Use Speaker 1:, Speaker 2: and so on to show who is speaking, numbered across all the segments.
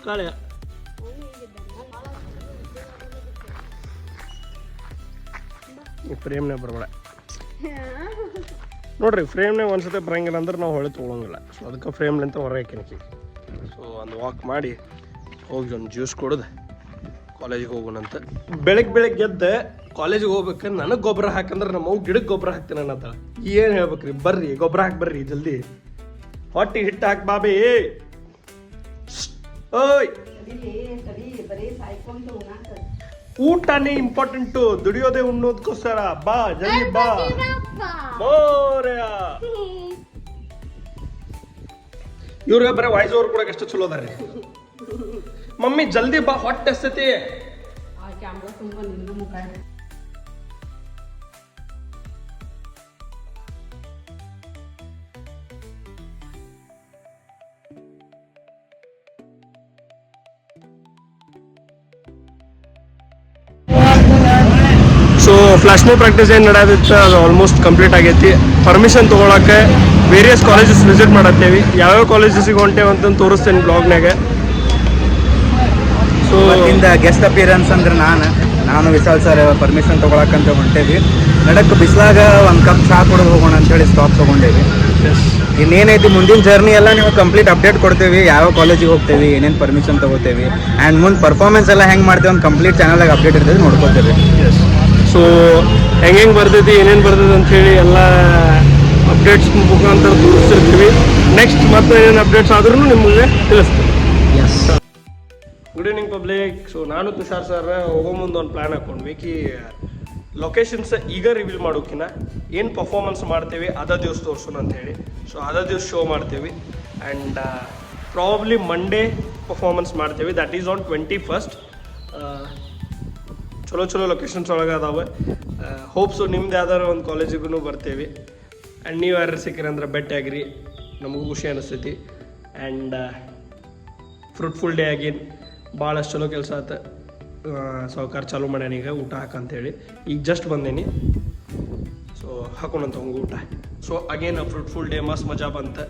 Speaker 1: ಕಾಳೆ ಫ್ರೇಮ್ನೇ ಬರಬೇಡ ನೋಡ್ರಿ. ಫ್ರೇಮ್ನಾಗ ಒಂದ್ಸತಿ ಬರಂಗಿಲ್ಲ ಅಂದ್ರೆ ನಾವು ಹೊಳೆ ತೊಗೊಳಂಗಿಲ್ಲ. ಸೊ ಅದಕ್ಕೆ ಫ್ರೇಮ್ಲಿಂತ ಹೊರಗೆ ಹಾಕಿನಕಿ. ಸೊ ಒಂದು ವಾಕ್ ಮಾಡಿ ಹೋಗಿ ಒಂದು ಜ್ಯೂಸ್ ಕುಡ್ದು ಕಾಲೇಜಿಗೆ ಹೋಗೋಣಂತ. ಬೆಳಗ್ಗೆ ಎದ್ದು ಕಾಲೇಜಿಗೆ ಹೋಗ್ಬೇಕು. ನನಗೆ ಗೊಬ್ಬರ ಹಾಕಂದ್ರೆ ನಮ್ಮ ಅವು ಗಿಡಕ್ಕೆ ಗೊಬ್ಬರ ಹಾಕ್ತೀನಿ ಅನ್ನತ್ತ. ಏನು ಹೇಳ್ಬೇಕ್ರಿ, ಬರ್ರಿ ಗೊಬ್ಬರ ಹಾಕಿ ಬರ್ರಿ ಜಲ್ದಿ. ಹೊಟ್ಟಿಗೆ ಹಿಟ್ಟು ಹಾಕಿ ಬಾಬಿ. ಓಯ್ ಊಟನೇ ಇಂಪಾರ್ಟೆಂಟು, ದುಡಿಯೋದೇ ಉಣ್ಣೋದಕ್ಕೋಸ್ಕರ. ಬಾ ಜಲ್ದಿ ಬಾ ಮೋರ್ಯ. ಇವ್ರಿಗೆ ಬರೀ ವಾಯ್ಸ್ ಓವರ್ ಕೂಡ ಎಷ್ಟು ಚಲೋ ಅದಾರೆ. ಮಮ್ಮಿ ಜಲ್ದಿ ಬಾ, ಹೊಟ್ಟೆ ಎಸ್ತೈತಿ. ಸೊ ಫ್ಲಾಶ್ ಮೂವ್ ಪ್ರಾಕ್ಟೀಸ್ ಏನು ನಡೆದಿತ್ತು ಅದು ಆಲ್ಮೋಸ್ಟ್ ಕಂಪ್ಲೀಟ್ ಆಗೈತಿ. ಪರ್ಮಿಷನ್ ತೊಗೊಳಕ್ಕೆ ವೇರಿಯಸ್ ಕಾಲೇಜಸ್ ವಿಸಿಟ್ ಮಾಡತ್ತೇವಿ. ಯಾವ್ಯಾವ ಕಾಲೇಜಸ್ಸಿಗೆ ಹೊಂಟೇವೆ ಅಂತ ತೋರಿಸ್ತೇನೆ ಬ್ಲಾಗ್ನಾಗ. ಸೊ
Speaker 2: ಇಂದ ಗೆಸ್ಟ್ ಅಪಿಯರೆನ್ಸ್ ಅಂದ್ರೆ ನಾನು ವಿಶಾಲ್ ಸರ್ ಪರ್ಮಿಷನ್ ತೊಗೊಳಕ್ಕಂತ ಹೊಂಟೇವಿ. ನಡಕ್ಕೆ ಬಿಸಿಲಾಗ ಒಂದು ಕಪ್ ಚಹಾ ಕುಡಿದು ಹೋಗೋಣ ಅಂತೇಳಿ ಸ್ಟಾಪ್ ತೊಗೊಂಡೇವಿ. ಇನ್ನೇನೈತಿ ಮುಂದಿನ ಜರ್ನಿ ಎಲ್ಲ ನೀವು ಕಂಪ್ಲೀಟ್ ಅಪ್ಡೇಟ್ ಕೊಡ್ತೇವೆ. ಯಾವ ಕಾಲೇಜಿಗೆ ಹೋಗ್ತೇವೆ, ಏನೇನು ಪರ್ಮಿಷನ್ ತೊಗೋತೇವೆ, ಆ್ಯಂಡ್ ಮುಂದೆ ಪರ್ಫಾರ್ಮೆನ್ಸ್ ಎಲ್ಲ ಹೆಂಗೆ ಮಾಡ್ತೇವೆ ಒಂದು ಕಂಪ್ಲೀಟ್ ಚಾನಲ್ದಾಗ ಅಪ್ಡೇಟ್ ಇರ್ತೇವೆ, ನೋಡ್ಕೊತೇವೆ.
Speaker 1: ಸೊ ಹೆಂಗೆ ಬರ್ತೈತಿ, ಏನೇನು ಬರ್ತೈತಿ ಅಂಥೇಳಿ ಎಲ್ಲ ಅಪ್ಡೇಟ್ಸ್ ಮುಖಾಂತರ ತೋರಿಸ್ತಿರ್ತೀವಿ. ನೆಕ್ಸ್ಟ್ ಮತ್ತೆ ಏನೇನು ಅಪ್ಡೇಟ್ಸ್ ಆದ್ರೂ ನಿಮಗೆ ತಿಳಿಸ್ತೀವಿ. Good evening public. ಸೊ ನಾನು ತುಷಾರ್ ಸರ್ ಹೋಗೋ ಮುಂದೆ ಒಂದು ಪ್ಲ್ಯಾನ್ ಹಾಕ್ಕೊಂಡ್ವಿ ಕಿ ಲೊಕೇಶನ್ಸ್ ಈಗ ರಿವೀಲ್ ಮಾಡೋಕಿನ ಏನು ಪರ್ಫಾರ್ಮೆನ್ಸ್ ಮಾಡ್ತೀವಿ ಅದ ದಿವಸ ತೋರಿಸೋಣ ಅಂಥೇಳಿ. ಸೊ ಅದ ದಿವಸ ಶೋ ಮಾಡ್ತೀವಿ. ಆ್ಯಂಡ್ ಪ್ರಾಬಬ್ಲಿ ಮಂಡೇ ಪರ್ಫಾರ್ಮೆನ್ಸ್ ಮಾಡ್ತೀವಿ. That is on 21st. ಚಲೋ ಲೊಕೇಶನ್ಸ್ ಒಳಗೆ ಅದಾವೆ. ಹೋಪ್ಸು ನಿಮ್ದು ಯಾವ್ದಾರು ಒಂದು ಕಾಲೇಜಿಗೂ ಬರ್ತೀವಿ. ಆ್ಯಂಡ್ ನೀವು ಯಾರು ಸಿಕ್ಕಿರಂದ್ರೆ ಭೇಟಿ ಆಗಿರಿ, ನಮಗೂ ಖುಷಿ ಅನಿಸ್ತೈತಿ. ಆ್ಯಂಡ್ ಫ್ರೂಟ್ಫುಲ್ ಡೇ ಆಗೇನ್ ಭಾಳಷ್ಟು ಚಲೋ ಕೆಲಸ ಆಯ್ತು. ಸಾವುಕಾರ ಚಾಲೂ ಮಾಡ್ಯಾನ ಈಗ ಊಟ ಹಾಕಂತೇಳಿ. ಈಗ ಜಸ್ಟ್ ಬಂದೇನಿ. ಸೊ ಹಾಕೋಣಂತ ಹಂಗೆ ಊಟ. ಸೊ ಅಗೇನ್ ಫ್ರೂಟ್ಫುಲ್ ಡೇ, ಮಸ್ತ್ ಮಜಾ ಬಂತು.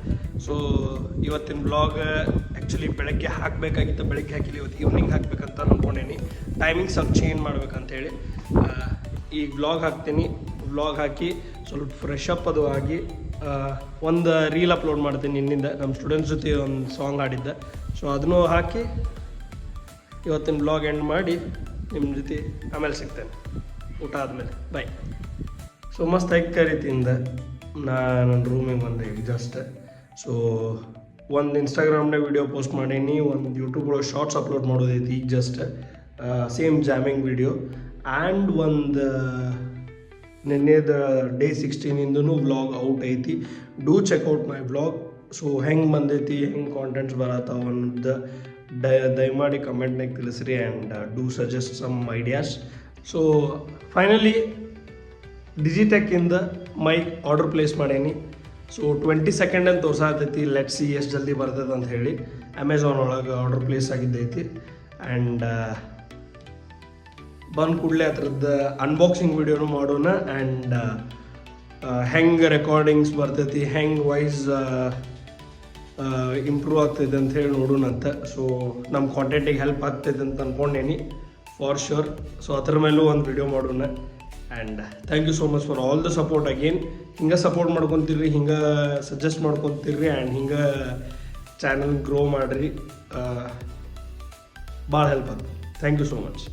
Speaker 1: ಸೊ ಇವತ್ತಿನ ಬ್ಲಾಗ್ ಆ್ಯಕ್ಚುಲಿ ಬೆಳಗ್ಗೆ ಹಾಕಬೇಕಾಗಿತ್ತು, ಬೆಳಗ್ಗೆ ಹಾಕಿಲ್ಲ. ಇವತ್ತು ಈವ್ನಿಂಗ್ ಹಾಕ್ಬೇಕಂತ ಅಂದ್ಕೊಂಡೇನಿ. ಟೈಮಿಂಗ್ ಸ್ವಲ್ಪ ಚೇಂಜ್ ಮಾಡ್ಬೇಕಂತೇಳಿ ಈಗ ವ್ಲಾಗ್ ಹಾಕ್ತೀನಿ. ವ್ಲಾಗ್ ಹಾಕಿ ಸ್ವಲ್ಪ ಫ್ರೆಶ್ ಅಪ್ ಅದು ಆಗಿ ಒಂದು ರೀಲ್ ಅಪ್ಲೋಡ್ ಮಾಡ್ತೀನಿ. ಇನ್ನಿಂದ ನಮ್ಮ ಸ್ಟೂಡೆಂಟ್ಸ್ ಜೊತೆ ಒಂದು ಸಾಂಗ್ ಆಡಿದ್ದೆ. ಸೊ ಅದನ್ನು ಹಾಕಿ ಇವತ್ತಿನ ಬ್ಲಾಗ್ ಎಂಡ್ ಮಾಡಿ ನಿಮ್ಮ ಜೊತೆ ಆಮೇಲೆ ಸಿಗ್ತೇನೆ ಊಟ ಆದಮೇಲೆ. ಬಾಯ್. ಸೊ ಮಸ್ತ್ ಕರಿತಿಂದ ನನ್ನ ರೂಮಿಗೆ ಬಂದೆ ಈಗ ಜಸ್ಟ್. ಸೊ ಒಂದು ಇನ್ಸ್ಟಾಗ್ರಾಮ್ನಾಗ ವೀಡಿಯೋ ಪೋಸ್ಟ್ ಮಾಡೀನಿ, ಒಂದು ಯೂಟ್ಯೂಬ್ ಒಳಗೆ ಶಾರ್ಟ್ಸ್ ಅಪ್ಲೋಡ್ ಮಾಡೋದೈತಿ ಈಗ just. Same jamming video. And ಒಂದು ನಿನ್ನೆದ ಡೇ 16 ವ್ಲಾಗ್ ಔಟ್ ಐತಿ. Do check out my vlog. So ಹೆಂಗೆ ಬಂದೈತಿ, ಹೆಂಗೆ ಕಾಂಟೆಂಟ್ಸ್ ಬರತ್ತಾವ ಅನ್ನೋದು ದಯಮಾಡಿ ಕಮೆಂಟ್ನಾಗ ತಿಳಿಸ್ರಿ. And do suggest some ideas. So finally ಡಿಜಿಟೆಕ್ಕಿಂದ ಮೈಕ್ ಆರ್ಡರ್ ಪ್ಲೇಸ್ ಮಾಡೀನಿ. ಸೊ 22nd ಅಂತ ತೋರ್ಸಾತೈತಿ. ಲೆಟ್ ಸಿ ಎಷ್ಟು ಜಲ್ದಿ ಬರ್ತದೆ ಅಂತ ಹೇಳಿ ಅಮೆಝಾನ್ ಒಳಗೆ ಆರ್ಡರ್ ಪ್ಲೇಸ್ ಆಗಿದ್ದೈತಿ. ಆ್ಯಂಡ್ ಬಂದ ಕೂಡಲೇ ಅದ್ರದ್ದು ಅನ್ಬಾಕ್ಸಿಂಗ್ ವಿಡಿಯೋನು ಮಾಡೋಣ. ಆ್ಯಂಡ್ ಹೆಂಗೆ ರೆಕಾರ್ಡಿಂಗ್ಸ್ ಬರ್ತೈತಿ, ಹೆಂಗೆ ವಾಯ್ಸ್ ಇಂಪ್ರೂವ್ ಆಗ್ತೈತೆ ಅಂತ ಹೇಳಿ ನೋಡೋಣ ಅಂತ. ಸೊ ನಮ್ಮ ಕಾಂಟೆಂಟಿಗೆ ಹೆಲ್ಪ್ ಆಗ್ತೈತೆ ಅಂತ ಅಂದ್ಕೊಂಡೇನಿ ಫಾರ್ ಶ್ಯೂರ್. ಸೊ ಅದ್ರ ಮೇಲೂ ಒಂದು ವಿಡಿಯೋ ಮಾಡೋಣ. And thank you so much for all the support again. ಹಿಂಗೆ ಸಪೋರ್ಟ್ ಮಾಡ್ಕೊತಿರ್ರಿ, ಹಿಂಗೆ ಸಜೆಸ್ಟ್ ಮಾಡ್ಕೊತಿರ್ರಿ. ಆ್ಯಂಡ್ ಹಿಂಗೆ ಚಾನಲ್ ಗ್ರೋ ಮಾಡಿರಿ, ಭಾಳ ಹೆಲ್ಪ್ ಆಗ್ತದೆ. Thank you so much.